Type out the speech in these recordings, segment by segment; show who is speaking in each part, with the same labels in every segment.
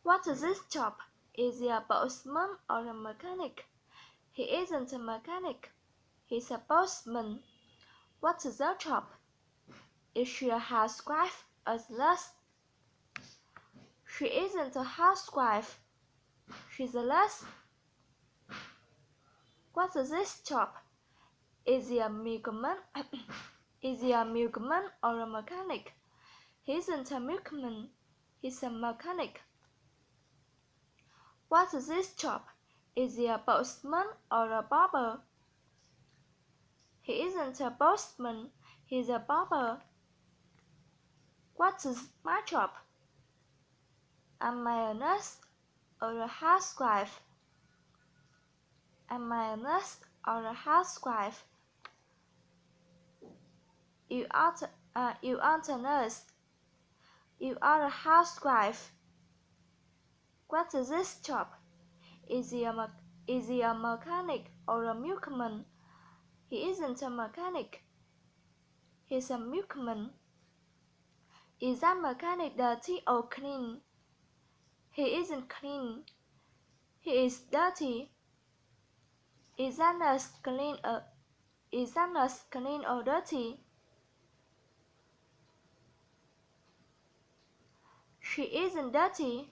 Speaker 1: What is his job? Is he a postman or a mechanic? He isn't a mechanic. He's a postman. What is her job? Is she a housewife or a nurse? She isn't a housewife. She's a nurse. What is his job? Is he a milkman? Is he a milkman or a mechanic? He isn't a milkman. He's a mechanic. What is his job? Is he a postman or a barber? He isn't a postman. He's a barber. What is my job? Am I a nurse or a housewife? Am I a nurse or a housewife? You aren't a nurse. You are a housewife. What is his job? Is he a mechanic or a milkman? He isn't a mechanic. He's a milkman. Is that mechanic dirty or clean? He isn't clean. He is dirty. Is that nurse clean or dirty? She isn't dirty.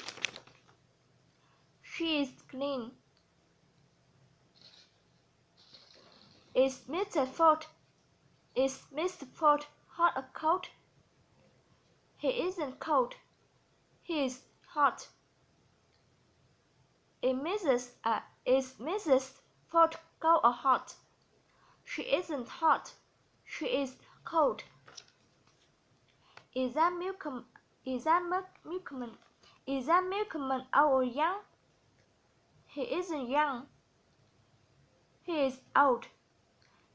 Speaker 1: She is clean. Is Mr. Ford hot or cold? He isn't cold. He is hot. Is Mrs. Ford cold or hot? She isn't hot. She is cold. Is that milkman old or young? He isn't young. He is old.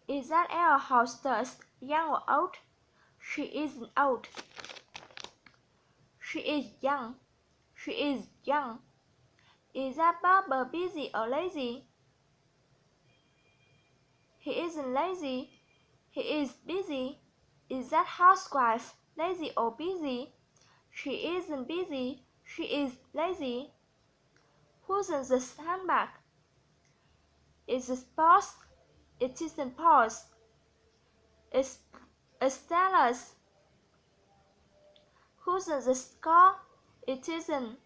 Speaker 1: Is that air hostess young or old? She isn't old. She is young. She is young. Is that barber busy or lazy? He isn't lazy. He is busy. Is that housewife lazy or busy? She isn't busy. She is lazy. Who's in this handbag? Is it Paul's? It isn't Paul's. It's Stella's. Who's in this car? It isn't.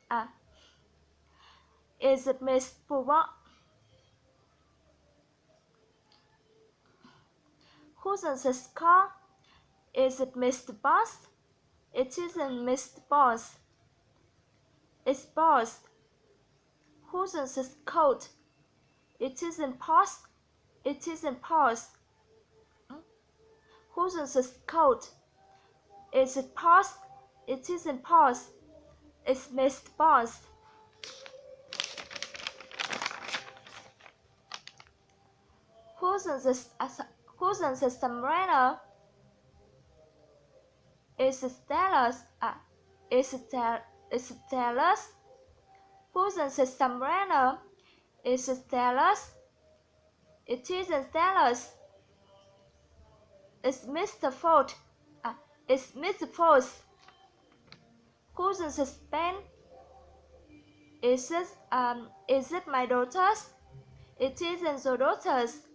Speaker 1: Is it Miss Bourgeois? Who's in this car? Is it Mr. Boss? It isn't Mr. Boss. It's Boss. Who's in this coat? It isn't Paul's. It isn't Paul's. Who's in this coat? Is it Paul's? It isn't Paul's. It's Mr. Boss. Who's in this umbrella? Is it Stella's? Is it Stella's? Who's in this umbrella? Is it Stella's? It isn't Stella's. It's Mr. Ford. It's Mr. Ford's. Who's in this pen? Is it my daughter's? It isn't your daughter's.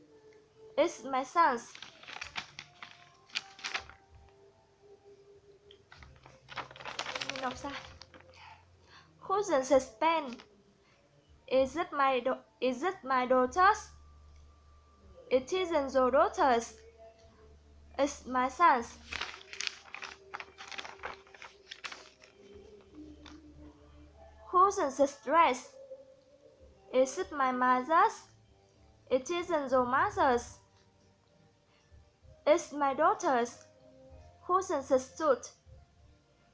Speaker 1: It's my son's. Who's in this pen? Is it my daughter's? It isn't your daughter's. It's my son's. Who's in this dress? Is it my mother's? It isn't your mother's. It's my daughter's. Who's in this suit?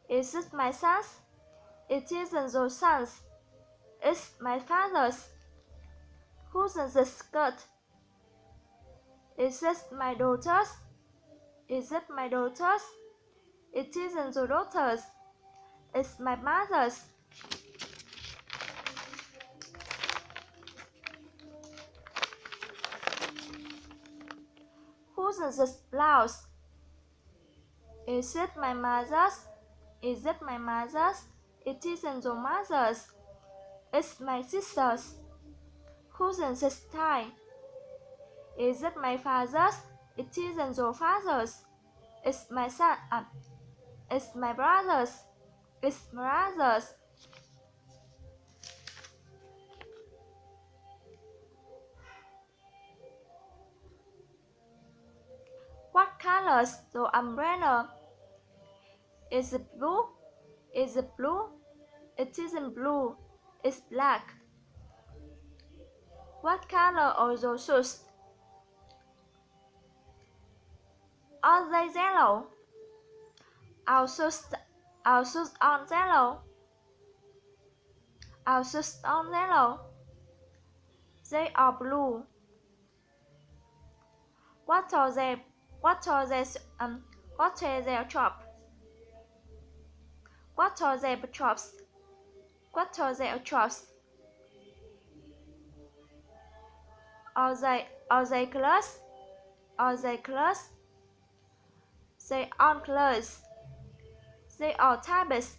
Speaker 1: Is it my son's? It isn't your son's. It's my father's. Who's in this skirt? Is it my daughter's? Is it my daughter's? It isn't your daughter's. It's my mother's. Who's in this blouse? Is it my mother's? Is it my mother's? It isn't your mother's. It's my sister's cousin's tie. Is it my father's? It isn't your father's. It's my son. It's my brother's. It's my brother's. What color's the umbrella? Is it blue? Is it blue? It isn't blue. It's black. What color are your shoes? Are they yellow? Our shoes aren't yellow. Our shoes aren't yellow. They are blue. What are their chops? What are their chops? What are their chops? Are they close? Are they close? They aren't close. They are tabs.